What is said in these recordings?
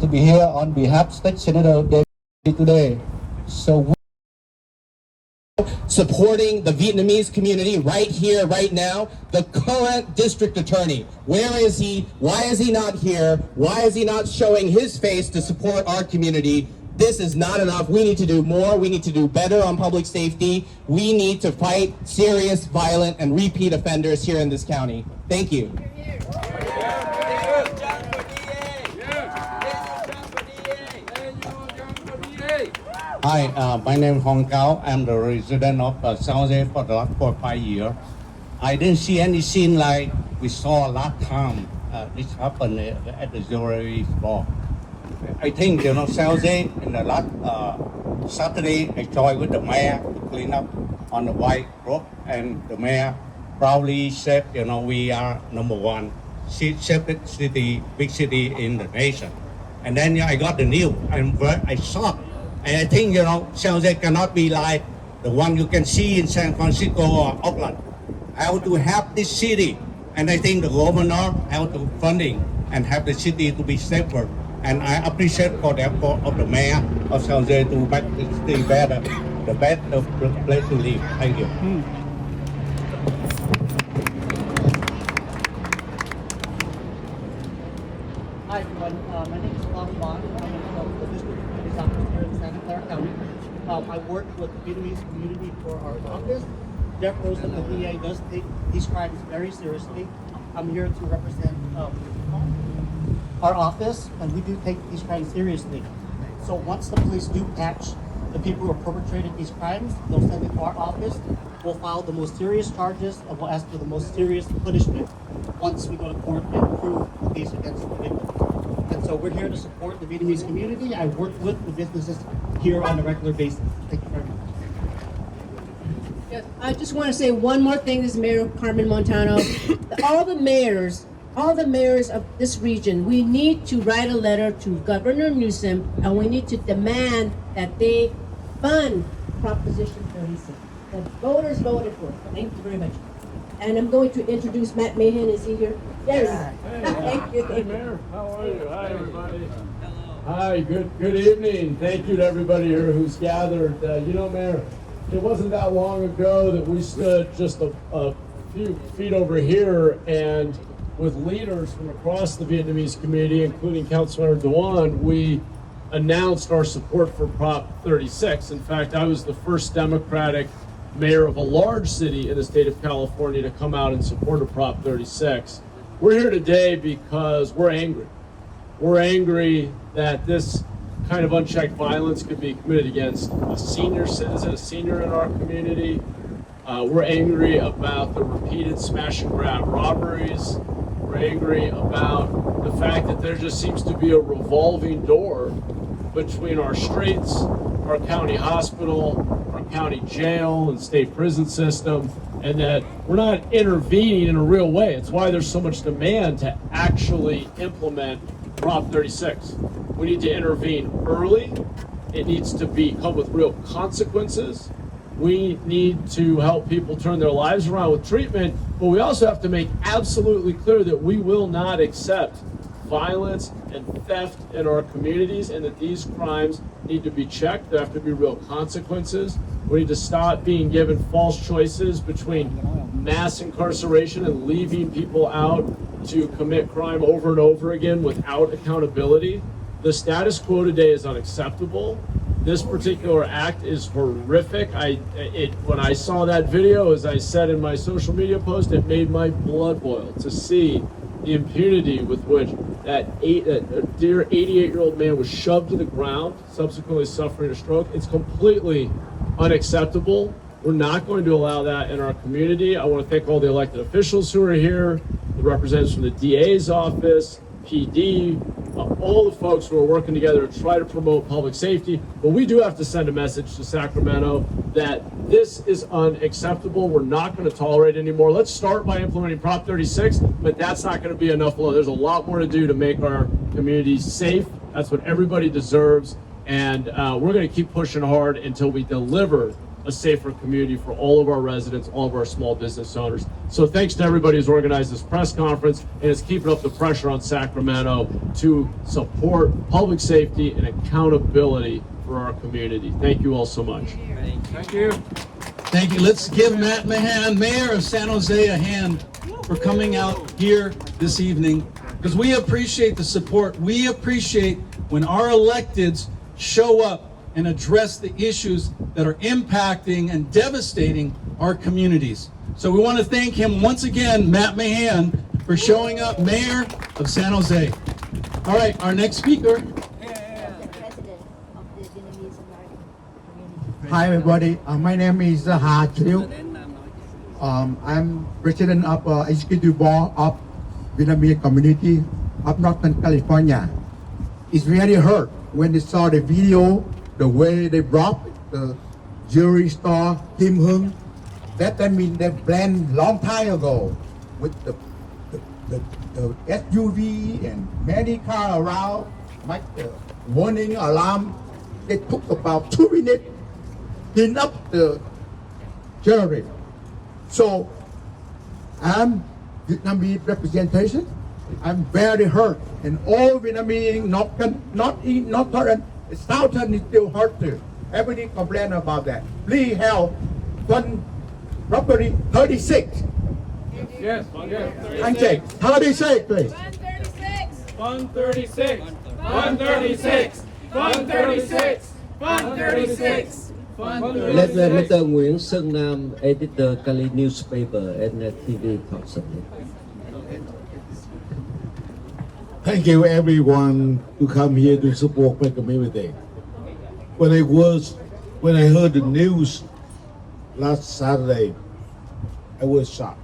to be here on behalf of State Senator Cali Today. So supporting the Vietnamese community right here, right now. The current district attorney, where is he? Why is he not here? Why is he not showing his face to support our community? This is not enough. We need to do more. We need to do better on public safety. We need to fight serious, violent, and repeat offenders here in this county. Thank you. Hi, my name is Hong Cao. I'm the resident of South Bay for the last 4 or 5 years. I didn't see any scene like we saw last time this happened at the jewelry store. I think, South Bay in the last Saturday, I joined with the mayor to clean up on the white road, and the mayor proudly said, we are number one safest city, big city in the nation. And then I got the news, and I shocked. And I think, San Jose cannot be like the one you can see in San Francisco or Oakland. I have to have this city, and I think the governor have to funding and have the city to be safer. And I appreciate for the effort of the mayor of San Jose to make the city better, the best place to live. Thank you. Hi everyone, my name is Phóng. I'm the district attorney's office here in Santa Clara County. I work with the Vietnamese community for our office. Jeff knows that the VA does take these crimes very seriously. I'm here to represent our office, and we do take these crimes seriously. So once the police do catch the people who have perpetrated these crimes, they'll send it to our office. We'll file the most serious charges, and we'll ask for the most serious punishment once we go to court and prove the case against the victim. And so we're here to support the Vietnamese community. I work with the businesses here on a regular basis. Thank you very much. Yes, I just want to say one more thing. This is Mayor Carmen Montano. All the mayors of this region, we need to write a letter to Governor Newsom, and we need to demand that they fund Proposition 36. The voters voted for it. Thank you very much. And I'm going to introduce Matt Mahan. Is he here? There he is. Thank you. Hey, Mayor. How are you? Hi, everybody. Hello. Hi. Good evening. Thank you to everybody here who's gathered. Mayor, it wasn't that long ago that we stood just a few feet over here, and with leaders from across the Vietnamese community, including Councilmember Dewan, we announced our support for Prop 36. In fact, I was the first Democratic mayor of a large city in the state of California to come out and support a Prop 36. We're here today because we're angry. We're angry that this kind of unchecked violence could be committed against a senior citizen, a senior in our community. We're angry about the repeated smash and grab robberies. We're angry about the fact that there just seems to be a revolving door between our streets, our county hospital, our county jail and state prison system, and that we're not intervening in a real way. It's why there's so much demand to actually implement Prop 36. We need to intervene early. It needs to come with real consequences. We need to help people turn their lives around with treatment, but we also have to make absolutely clear that we will not accept violence and theft in our communities, and that these crimes need to be checked. There have to be real consequences. We need to stop being given false choices between mass incarceration and leaving people out to commit crime over and over again without accountability. The status quo today is unacceptable. This particular act is horrific. When I saw that video, as I said in my social media post, it made my blood boil to see the impunity with which that dear 88-year-old man was shoved to the ground, subsequently suffering a stroke. It's completely unacceptable. We're not going to allow that in our community. I want to thank all the elected officials who are here, the representatives from the DA's office, PD, all the folks who are working together to try to promote public safety. But we do have to send a message to Sacramento that this is unacceptable. We're not going to tolerate it anymore. Let's start by implementing Prop 36, but that's not going to be enough alone. There's a lot more to do to make our communities safe. That's what everybody deserves. And we're going to keep pushing hard until we deliver a safer community for all of our residents, all of our small business owners. So thanks to everybody who's organized this press conference and is keeping up the pressure on Sacramento to support public safety and accountability for our community. Thank you all so much. Thank you. Thank you. Let's give Matt Mahan, Mayor of San Jose, a hand for coming out here this evening, because we appreciate the support. We appreciate when our electeds show up and address the issues that are impacting and devastating our communities. So we want to thank him once again, Matt Mahan, for showing up, Mayor of San Jose. All right, our next speaker. Hi, everybody. My name is Ha Chiu. I'm president of executive board of Vietnamese community of Northern California. It's really hurt when they saw the video, the way they robbed the jewelry store, Kim Hưng. That means they planned long time ago with the SUV and many cars around, like the warning alarm. They took about 2 minutes clean up the jewelry. So I'm Vietnamese representation. I'm very hurt, and all Vietnamese not current, Southern is still hurt too. Everybody complain about that. Please help fund property 36. Yes. And check 36, please. 136. 136. 136. 136. Let Mr. Nguyễn Xuân Nam, editor Cali newspaper and TV talk something. Thank you everyone to come here to support my community. When I heard the news last Saturday, I was shocked.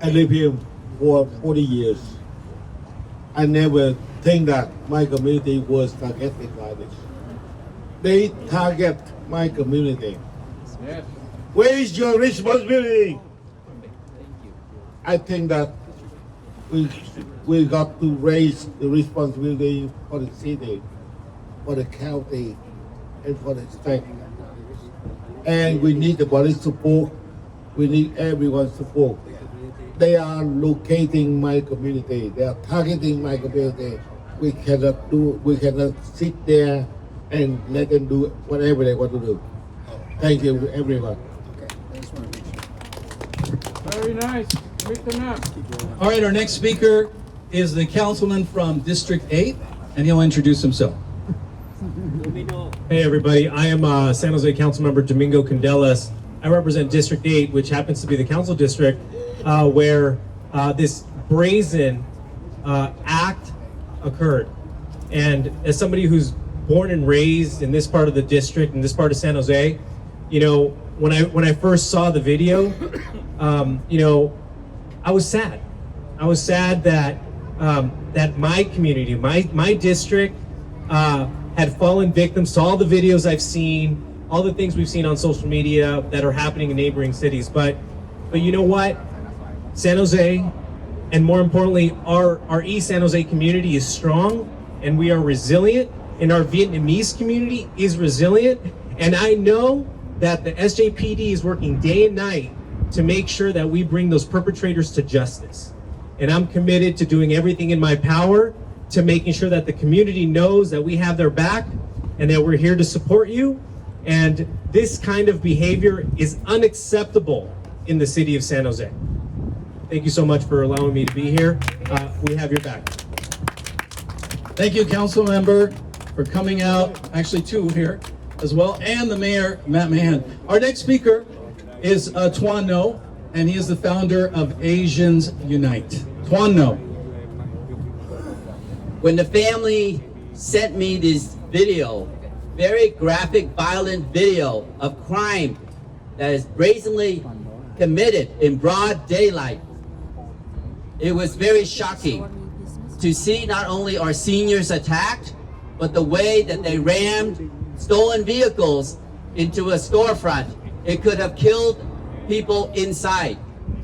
I live here for 40 years. I never think that my community was targeted like this. They target my community. Yes. Where is your responsibility? I think that we got to raise the responsibility for the city, for the county, and for the state. And we need the body support. We need everyone's support. They are locating my community. They are targeting my community. We cannot sit there and let them do whatever they want to do. Thank you, everyone. Very nice. Mr. Nam. All right, our next speaker is the councilman from District 8, and he'll introduce himself. Hey everybody, I am San Jose Councilmember Domingo Candelas. I represent District 8, which happens to be the council district where this brazen act occurred. And as somebody who's born and raised in this part of the district, in this part of San Jose, you know, when I first saw the video, you know, I was sad. I was sad that that my community, my district, had fallen victims to all the videos I've seen, all the things we've seen on social media that are happening in neighboring cities. But you know what? San Jose, and more importantly, our East San Jose community is strong, and we are resilient, and our Vietnamese community is resilient. And I know that the SJPD is working day and night to make sure that we bring those perpetrators to justice. And I'm committed to doing everything in my power to making sure that the community knows that we have their back and that we're here to support you. And this kind of behavior is unacceptable in the city of San Jose. Thank you so much for allowing me to be here. We have your back. Thank you, council member, for coming out. Actually, two here as well, and the mayor, Matt Mahan. Our next speaker is Tuan No, and he is the founder of Asians Unite. Tuan No. When the family sent me this video, very graphic, violent video of crime that is brazenly committed in broad daylight, it was very shocking to see not only our seniors attacked, but the way that they rammed stolen vehicles into a storefront. It could have killed people inside.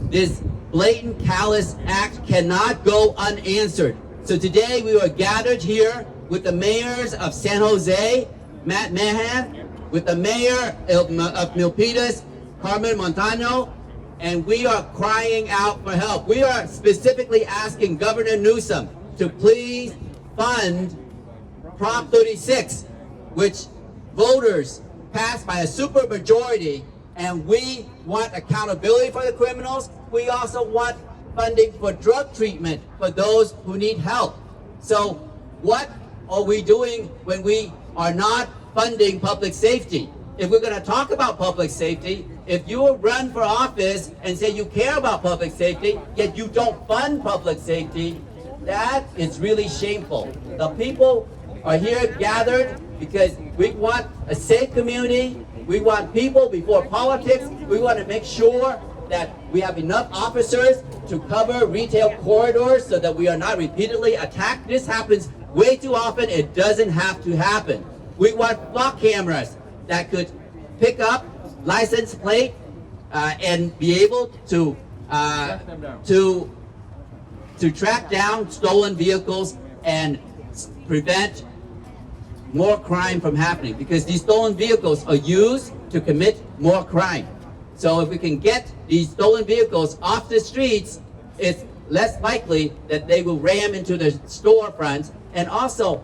This blatant, callous act cannot go unanswered. So today we were gathered here with the mayors of San Jose, Matt Mahan, with the mayor of Milpitas, Carmen Montano, and we are crying out for help. We are specifically asking Governor Newsom to please fund Prop 36, which voters passed by a super majority, and we want accountability for the criminals. We also want funding for drug treatment for those who need help. So what are we doing when we are not funding public safety? If we're going to talk about public safety, if you run for office and say you care about public safety, yet you don't fund public safety, that is really shameful. The people are here gathered because we want a safe community. We want people before politics. We want to make sure that we have enough officers to cover retail corridors so that we are not repeatedly attacked. This happens way too often. It doesn't have to happen. We want flock cameras that could pick up license plate and be able to track down stolen vehicles and prevent more crime from happening, because these stolen vehicles are used to commit more crime. So if we can get these stolen vehicles off the streets, it's less likely that they will ram into the storefronts. And also,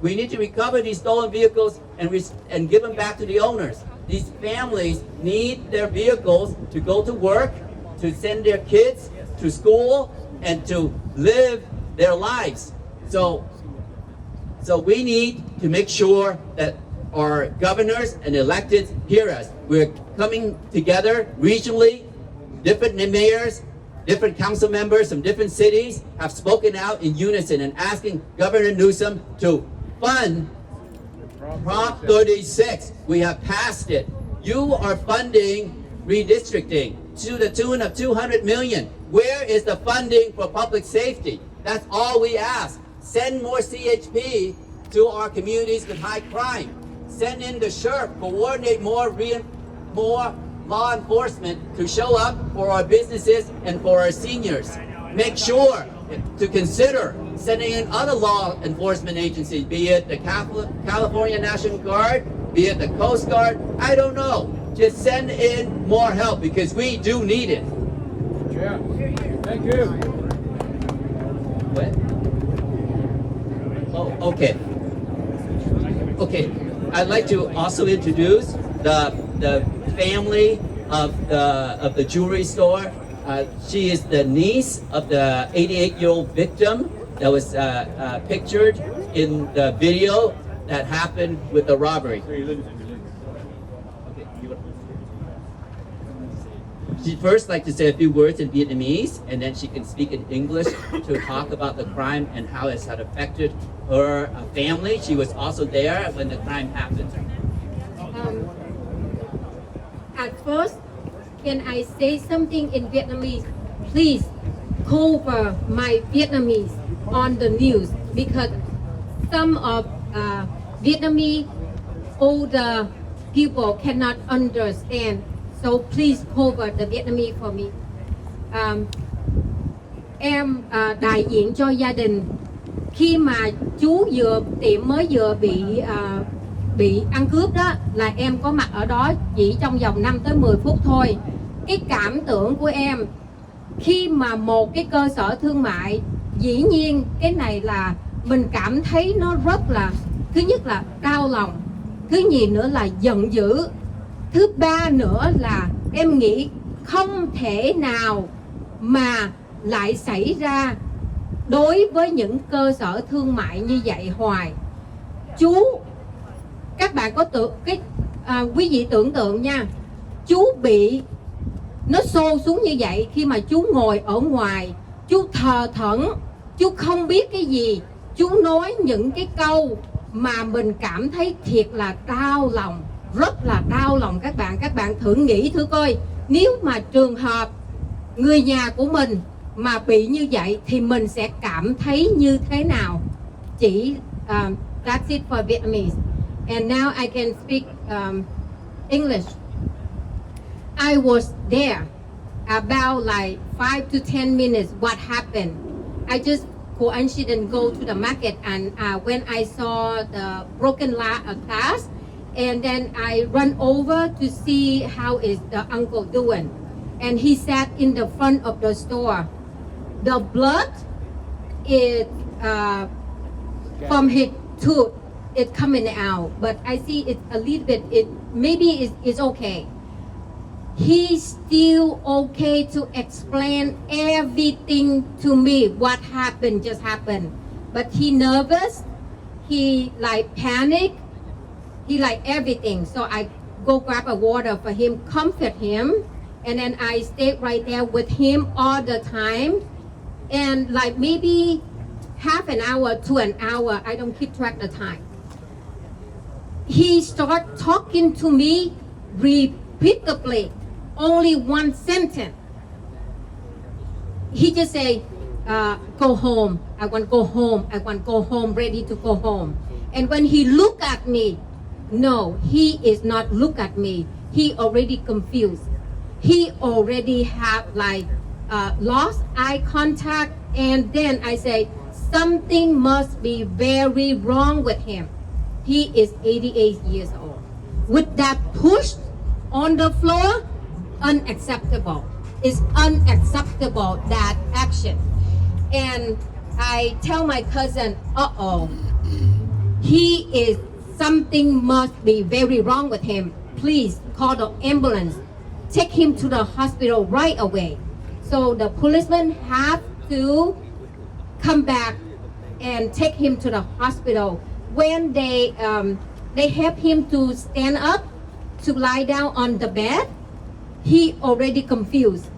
we need to recover these stolen vehicles and give them back to the owners. These families need their vehicles to go to work, to send their kids to school, and to live their lives. So we need to make sure that our governors and electeds hear us. We're coming together regionally. Different mayors, different council members from different cities have spoken out in unison and asking Governor Newsom to fund Prop 36. We have passed it. You are funding redistricting to the tune of $200 million. Where is the funding for public safety? That's all we ask. Send more CHP to our communities with high crime. Send in the sheriff, coordinate more law enforcement to show up for our businesses and for our seniors. Make sure to consider sending in other law enforcement agencies, be it the California National Guard, be it the Coast Guard, I don't know. Just send in more help because we do need it. Yeah. Thank you. What? Oh, okay. Okay. I'd like to also introduce the family of the jewelry store. She is the niece of the 88-year-old victim that was pictured in the video that happened with the robbery. She'd first like to say a few words in Vietnamese, and then she can speak in English to talk about the crime and how it had affected her family. She was also there when the crime happened. At first, can I say something in Vietnamese? Please cover my Vietnamese on the news, because some of Vietnamese older people cannot understand. So please cover the Vietnamese for me. Em đại diện cho gia đình. Khi mà chú tiệm mới vừa bị ăn cướp đó, là em có mặt ở đó chỉ trong vòng 5 tới 10 phút thôi. Cái cảm tưởng của em khi mà một cái cơ sở thương mại, dĩ nhiên cái này là mình cảm thấy nó rất là, thứ nhất là đau lòng, thứ nhì nữa là giận dữ, thứ ba nữa là em nghĩ không thể nào mà lại xảy ra đối với những cơ sở thương mại như vậy hoài. Các bạn có quý vị tưởng tượng nha, chú bị nó xô xuống như vậy, khi mà chú ngồi ở ngoài, chú thờ thẫn, chú không biết cái gì, chú nói những cái câu mà mình cảm thấy thiệt là đau lòng, rất là đau lòng các bạn thử nghĩ thử coi, nếu mà trường hợp người nhà của mình mà bị như vậy thì mình sẽ cảm thấy như thế nào. That's it for Vietnamese. And now I can speak English. I was there about like 5 to 10 minutes. What happened? I just coincidentally go to the market, and when I saw the broken glass, And then I run over to see how is the uncle doing. And he sat in the front of the store. The blood is from his tooth, it's coming out. But I see it's a little bit, maybe it's okay. He's still okay to explain everything to me. What happened just happened. But he nervous, he like panic, he like everything. So I go grab a water for him, comfort him, and then I stay right there with him all the time. And like maybe half an hour to an hour, I don't keep track of the time. He start talking to me repeatedly, only one sentence. He just say, go home, I want to go home, I want to go home, ready to go home. And when he look at me, no, he is not look at me. He already confused. He already have like lost eye contact. And then I say, something must be very wrong with him. He is 88 years old. With that push on the floor, unacceptable. It's unacceptable, that action. And I tell my cousin, he is, something must be very wrong with him. Please call the ambulance. Take him to the hospital right away. So the policemen have to come back and take him to the hospital. When they help him to stand up, to lie down on the bed, he already confused.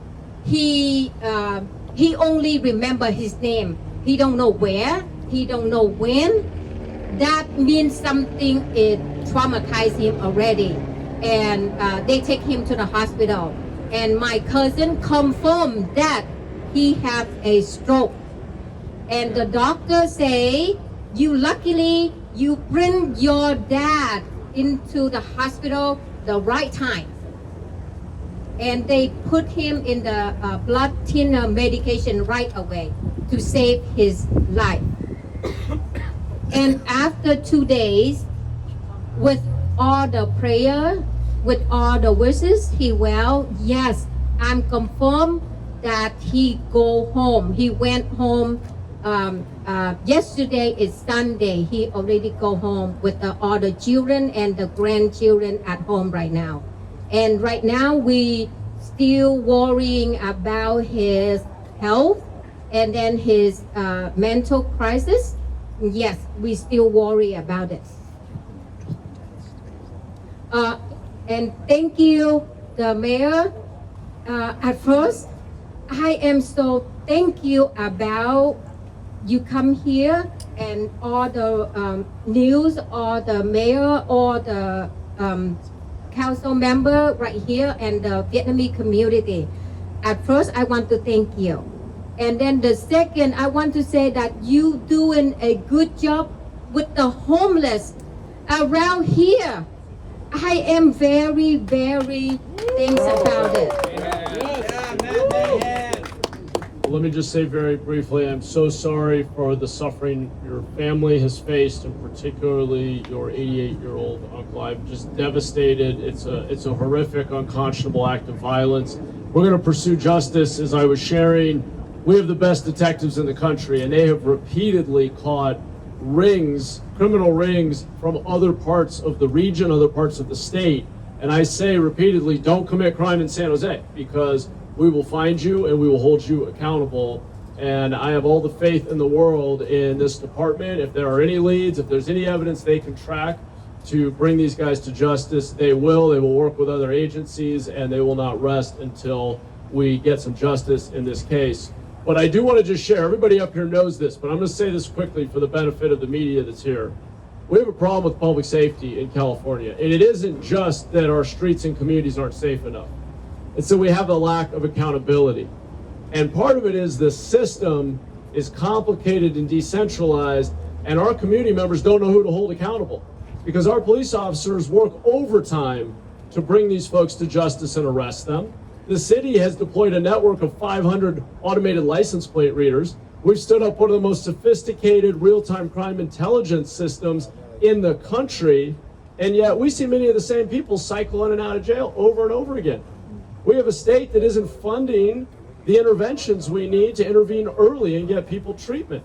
He only remember his name. He don't know where, he don't know when. That means something it traumatized him already. And they take him to the hospital. And my cousin confirmed that he had a stroke. And the doctor say, luckily you bring your dad into the hospital the right time. And they put him in the blood thinner medication right away to save his life. And after 2 days, with all the prayer, with all the wishes, he well. Yes, I'm confirmed that he go home. He went home. Yesterday is Sunday. He already go home with all the children and the grandchildren at home right now. And right now we still worrying about his health and then his mental crisis. Yes, we still worry about it. And thank you, the mayor. At first, I am so thank you about you come here and all the news, all the mayor, all the council member right here and the Vietnamese community. At first, I want to thank you. And then the second, I want to say that you doing a good job with the homeless around here. I am very, very thanks about it. Well, let me just say very briefly, I'm so sorry for the suffering your family has faced, and particularly your 88-year-old uncle. I'm just devastated. It's a horrific, unconscionable act of violence. We're going to pursue justice. As I was sharing, we have the best detectives in the country, and they have repeatedly caught rings, criminal rings from other parts of the region, other parts of the state. And I say repeatedly, don't commit crime in San Jose, because we will find you and we will hold you accountable. And I have all the faith in the world in this department. If there are any leads, if there's any evidence they can track to bring these guys to justice, they will. They will work with other agencies, and they will not rest until we get some justice in this case. But I do want to just share, everybody up here knows this, but I'm going to say this quickly for the benefit of the media that's here. We have a problem with public safety in California, and it isn't just that our streets and communities aren't safe enough. And so we have a lack of accountability. And part of it is the system is complicated and decentralized, and our community members don't know who to hold accountable, because our police officers work overtime to bring these folks to justice and arrest them. The city has deployed a network of 500 automated license plate readers. We've stood up one of the most sophisticated real-time crime intelligence systems in the country. And yet we see many of the same people cycle in and out of jail over and over again. We have a state that isn't funding the interventions we need to intervene early and get people treatment.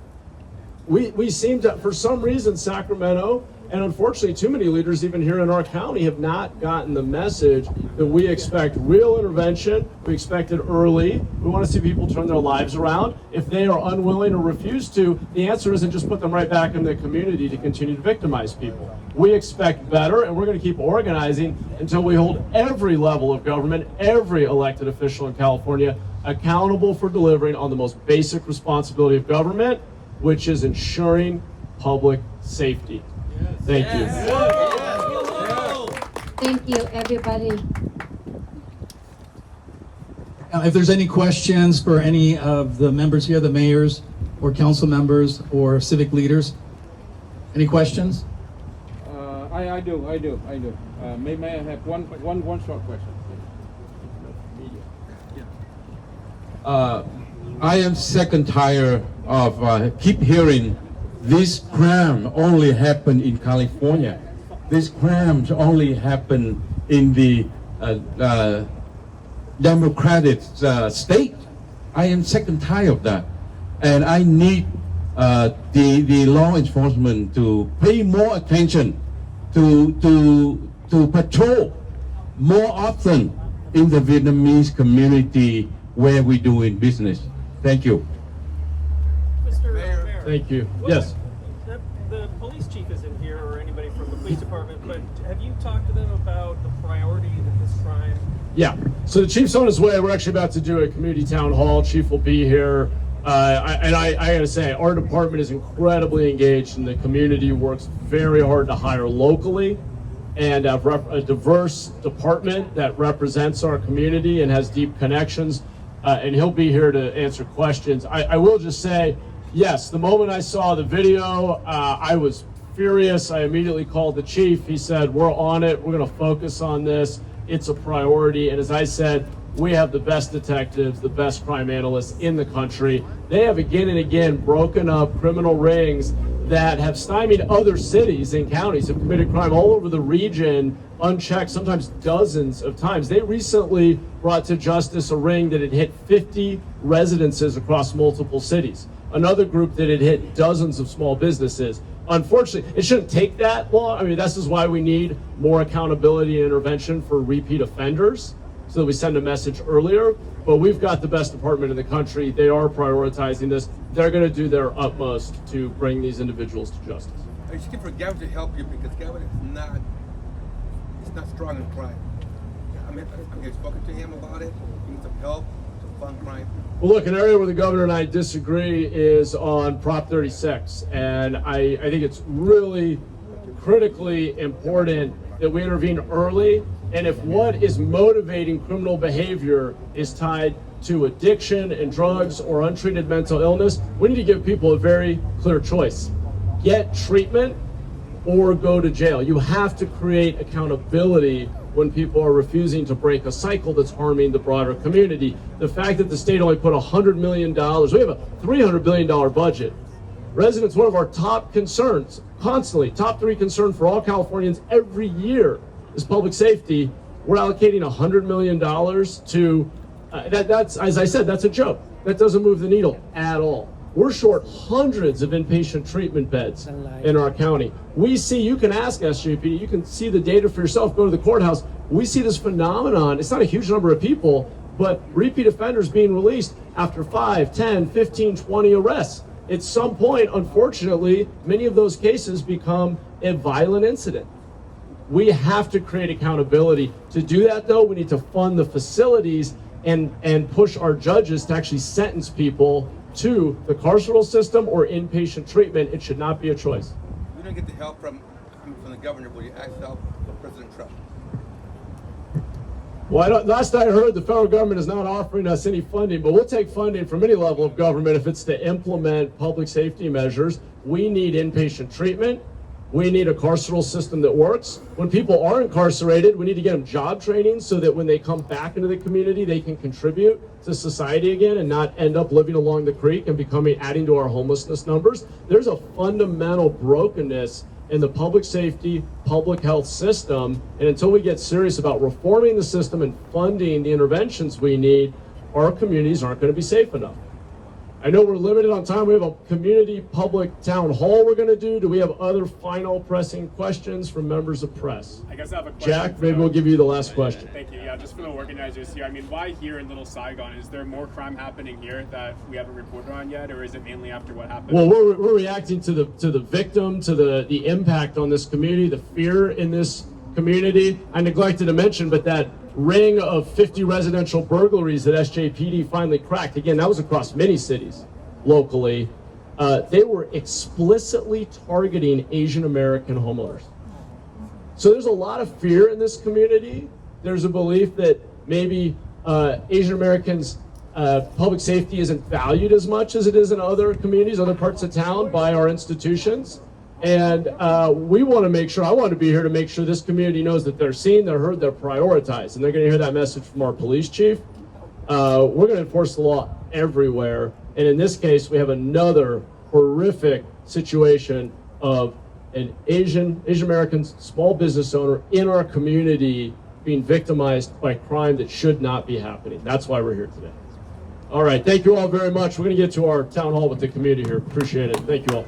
We seem to, for some reason, Sacramento, and unfortunately too many leaders even here in our county, have not gotten the message that we expect real intervention, we expect it early, we want to see people turn their lives around. If they are unwilling or refuse to, the answer isn't just put them right back in the community to continue to victimize people. We expect better, and we're going to keep organizing until we hold every level of government, every elected official in California, accountable for delivering on the most basic responsibility of government, which is ensuring public safety. Thank you. Thank you, everybody. If there's any questions for any of the members here, the mayors or council members or civic leaders, any questions? I do. May I have one short question? I am sick and tired of keep hearing this crime only happen in California. These crimes only happen in the democratic state. I am sick and tired of that, and I need the law enforcement to pay more attention to patrol more often in the Vietnamese community where we're doing business. Thank you. Mr. Mayor. Thank you. Yes. The police chief isn't here, or anybody from the police department, but have you talked to them about the priority that this crime? Yeah. So the chief's on his way. We're actually about to do a community town hall. Chief will be here. I got to say, our department is incredibly engaged in the community, works very hard to hire locally, and have a diverse department that represents our community and has deep connections. And he'll be here to answer questions. I will just say, yes, the moment I saw the video, I was furious. I immediately called the chief. He said, we're on it. We're going to focus on this. It's a priority. And as I said, we have the best detectives, the best crime analysts in the country. They have again and again broken up criminal rings that have stymied other cities and counties, have committed crime all over the region, unchecked, sometimes dozens of times. They recently brought to justice a ring that had hit 50 residences across multiple cities. Another group that had hit dozens of small businesses. Unfortunately, it shouldn't take that long. I mean, this is why we need more accountability and intervention for repeat offenders, so that we send a message earlier. But we've got the best department in the country. They are prioritizing this. They're going to do their utmost to bring these individuals to justice. I just looking for Gavin to help you, because Gavin is not strong in crime. I mean, I've spoken to him about it. He needs some help to fund crime. Well, look, an area where the governor and I disagree is on Prop 36. And I think it's really critically important that we intervene early. And if what is motivating criminal behavior is tied to addiction and drugs or untreated mental illness, we need to give people a very clear choice. Get treatment or go to jail. You have to create accountability when people are refusing to break a cycle that's harming the broader community. The fact that the state only put $100 million, we have a $300 billion budget. Residents, one of our top concerns, constantly, top 3 concern for all Californians every year is public safety. We're allocating $100 million to, that's, as I said, that's a joke. That doesn't move the needle at all. We're short hundreds of inpatient treatment beds in our county. We see, you can ask SJP, you can see the data for yourself, go to the courthouse. We see this phenomenon. It's not a huge number of people, but repeat offenders being released after 5, 10, 15, 20 arrests. At some point, unfortunately, many of those cases become a violent incident. We have to create accountability. To do that, though, we need to fund the facilities and push our judges to actually sentence people to the carceral system or inpatient treatment. It should not be a choice. You don't get the help from the governor, but you ask help from President Trump. Well, last I heard, the federal government is not offering us any funding, but we'll take funding from any level of government if it's to implement public safety measures. We need inpatient treatment. We need a carceral system that works. When people are incarcerated, we need to get them job training so that when they come back into the community, they can contribute to society again and not end up living along the creek and adding to our homelessness numbers. There's a fundamental brokenness in the public safety, public health system. And until we get serious about reforming the system and funding the interventions we need, our communities aren't going to be safe enough. I know we're limited on time. We have a community public town hall we're going to do. Do we have other final pressing questions from members of press? I guess I have a question. Jack, maybe we'll give you the last question. Thank you. Yeah, just for the organizers here. I mean, why here in Little Saigon? Is there more crime happening here that we haven't reported on yet, or is it mainly after what happened? Well, we're reacting to the victim, to the impact on this community, the fear in this community. I neglected to mention, but that ring of 50 residential burglaries that SJPD finally cracked, again, that was across many cities locally. They were explicitly targeting Asian American homeowners. So there's a lot of fear in this community. There's a belief that maybe Asian Americans' public safety isn't valued as much as it is in other communities, other parts of town by our institutions. And we want to make sure, I want to be here to make sure this community knows that they're seen, they're heard, they're prioritized. And they're going to hear that message from our police chief. We're going to enforce the law everywhere. And in this case, we have another horrific situation of an Asian American small business owner in our community being victimized by crime that should not be happening. That's why we're here today. All right, thank you all very much. We're going to get to our town hall with the community here. Appreciate it. Thank you all.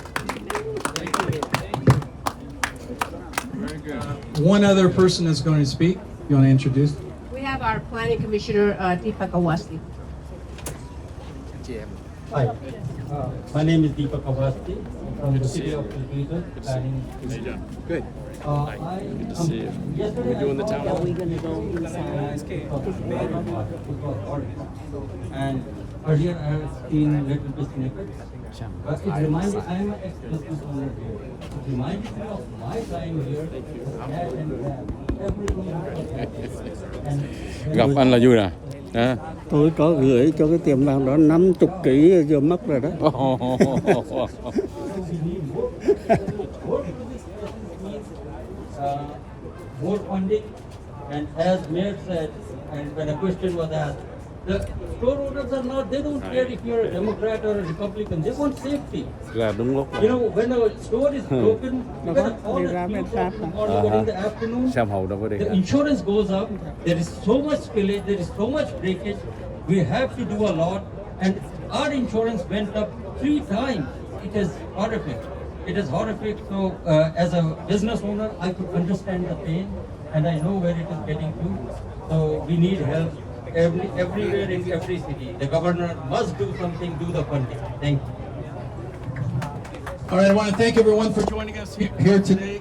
One other person that's going to speak. You want to introduce? We have our planning commissioner, Deepak Awasthi. Hi, my name is Deepak Awasthi from the city of Cali. Good. Hi. Good to see you. What are we doing the town hall? We're going to go inside. And earlier I have seen little bit snippets. But it reminded, I am an ex-business owner here. It reminded me of my time here. Gặp anh là vui nè. Tôi có gửi cho cái tiệm vàng đó 50 kg vừa mất rồi đó. More funding, and as Mayor said, and when a question was asked, the store owners are not, they don't care if you're a Democrat or a Republican, they want safety. Là đúng lúc. You know, when a store is broken, when all the morning in the afternoon, the insurance goes up, there is so much spillage, there is so much breakage, we have to do a lot, and our insurance went up 3 times. It is horrific. It is horrific. So as a business owner, I could understand the pain, and I know where it is getting to. So we need help everywhere in every city. The governor must do something, do the funding. Thank you. All right, I want to thank everyone for joining us here today.